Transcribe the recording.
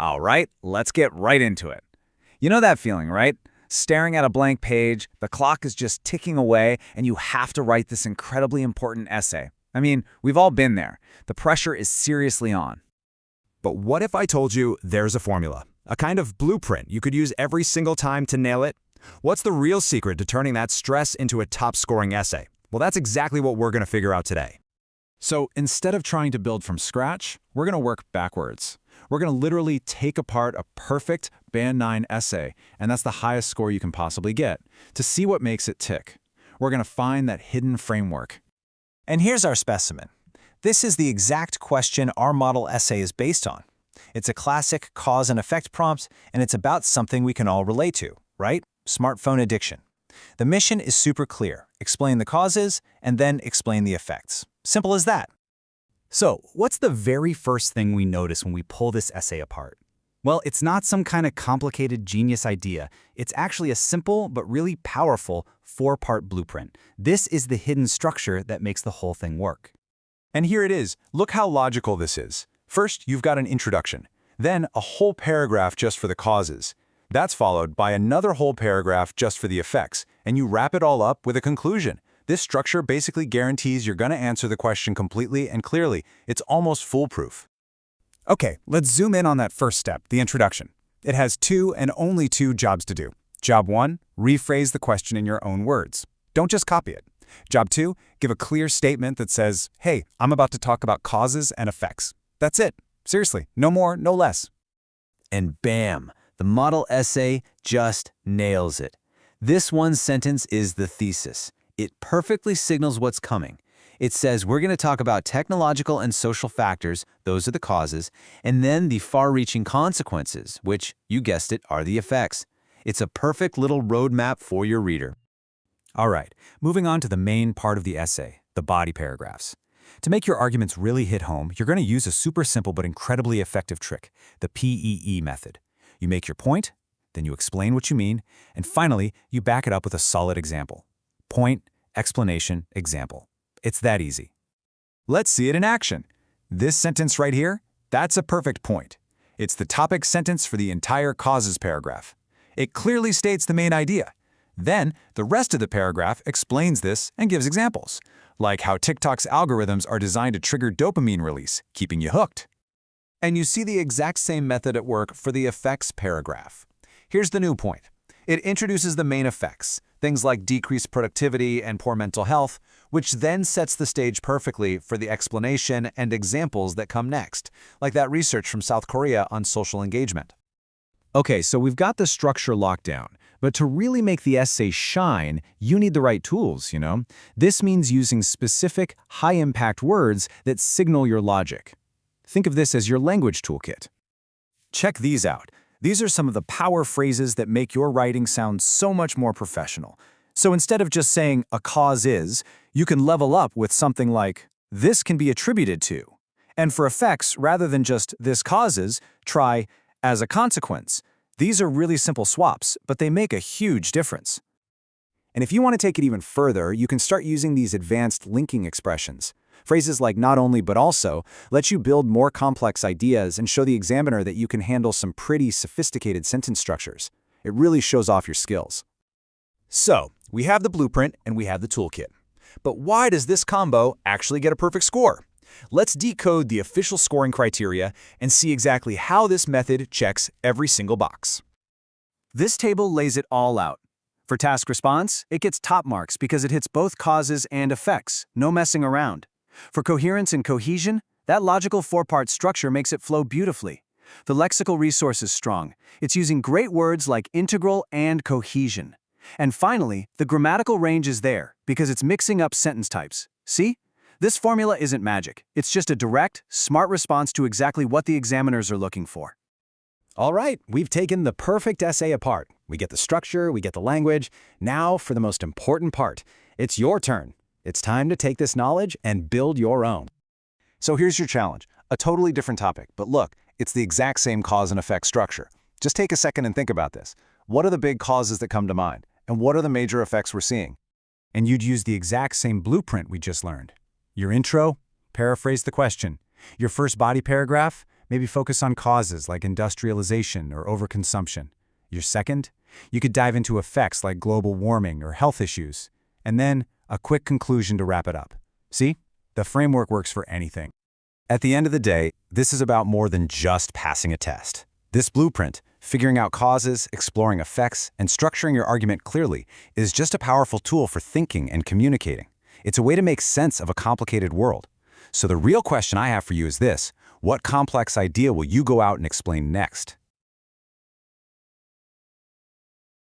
All right, let's get right into it. You know that feeling, right? Staring at a blank page, the clock is just ticking away, and you have to write this incredibly important essay. I mean, we've all been there. The pressure is seriously on. But what if I told you there's a formula, a kind of blueprint you could use every single time to nail it? What's the real secret to turning that stress into a top-scoring essay? Well, that's exactly what we're going to figure out today. So instead of trying to build from scratch, we're going to work backwards. We're going to literally take apart a perfect Band 9 essay, and that's the highest score you can possibly get, to see what makes it tick. We're going to find that hidden framework. And here's our specimen. This is the exact question our model essay is based on. It's a classic cause and effect prompt, and it's about something we can all relate to, right? Smartphone addiction. The mission is super clear. Explain the causes, and then explain the effects. Simple as that. So, what's the very first thing we notice when we pull this essay apart? Well, it's not some kind of complicated genius idea. It's actually a simple but really powerful 4-part blueprint. This is the hidden structure that makes the whole thing work. And here it is. Look how logical this is. First, you've got an introduction, then a whole paragraph just for the causes. That's followed by another whole paragraph just for the effects, and you wrap it all up with a conclusion. This structure basically guarantees you're going to answer the question completely and clearly. It's almost foolproof. Okay, let's zoom in on that first step, the introduction. It has 2 and only 2 jobs to do. Job 1, rephrase the question in your own words. Don't just copy it. Job 2, give a clear statement that says, hey, I'm about to talk about causes and effects. That's it. Seriously, no more, no less. And bam, the model essay just nails it. This one sentence is the thesis. It perfectly signals what's coming. It says we're going to talk about technological and social factors, those are the causes, and then the far-reaching consequences, which, you guessed it, are the effects. It's a perfect little roadmap for your reader. All right, moving on to the main part of the essay, the body paragraphs. To make your arguments really hit home, you're going to use a super simple but incredibly effective trick, the PEE method. You make your point, then you explain what you mean, and finally, you back it up with a solid example. Point, explanation, example. It's that easy. Let's see it in action. This sentence right here, that's a perfect point. It's the topic sentence for the entire causes paragraph. It clearly states the main idea. Then, the rest of the paragraph explains this and gives examples, like how TikTok's algorithms are designed to trigger dopamine release, keeping you hooked. And you see the exact same method at work for the effects paragraph. Here's the new point. It introduces the main effects, things like decreased productivity and poor mental health, which then sets the stage perfectly for the explanation and examples that come next, like that research from South Korea on social engagement. Okay, so we've got the structure locked down, but to really make the essay shine, you need the right tools, you know? This means using specific, high-impact words that signal your logic. Think of this as your language toolkit. Check these out. These are some of the power phrases that make your writing sound so much more professional. So instead of just saying a cause is, you can level up with something like, this can be attributed to. And for effects, rather than just this causes, try as a consequence. These are really simple swaps, but they make a huge difference. And if you want to take it even further, you can start using these advanced linking expressions. Phrases like not only but also let you build more complex ideas and show the examiner that you can handle some pretty sophisticated sentence structures. It really shows off your skills. So, we have the blueprint and we have the toolkit. But why does this combo actually get a perfect score? Let's decode the official scoring criteria and see exactly how this method checks every single box. This table lays it all out. For task response, it gets top marks because it hits both causes and effects, no messing around. For coherence and cohesion, that logical 4-part structure makes it flow beautifully. The lexical resource is strong. It's using great words like integral and cohesion. And finally, the grammatical range is there because it's mixing up sentence types. See? This formula isn't magic. It's just a direct, smart response to exactly what the examiners are looking for. All right, we've taken the perfect essay apart. We get the structure, we get the language. Now for the most important part. It's your turn. It's time to take this knowledge and build your own. So here's your challenge, a totally different topic, but look, it's the exact same cause and effect structure. Just take a second and think about this. What are the big causes that come to mind? And what are the major effects we're seeing? And you'd use the exact same blueprint we just learned. Your intro, paraphrase the question. Your first body paragraph, Maybe focus on causes like industrialization or overconsumption. Your second, you could dive into effects like global warming or health issues. And then, a quick conclusion to wrap it up. See? The framework works for anything. At the end of the day, this is about more than just passing a test. This blueprint, figuring out causes, exploring effects, and structuring your argument clearly, is just a powerful tool for thinking and communicating. It's a way to make sense of a complicated world. So the real question I have for you is this: what complex idea will you go out and explain next?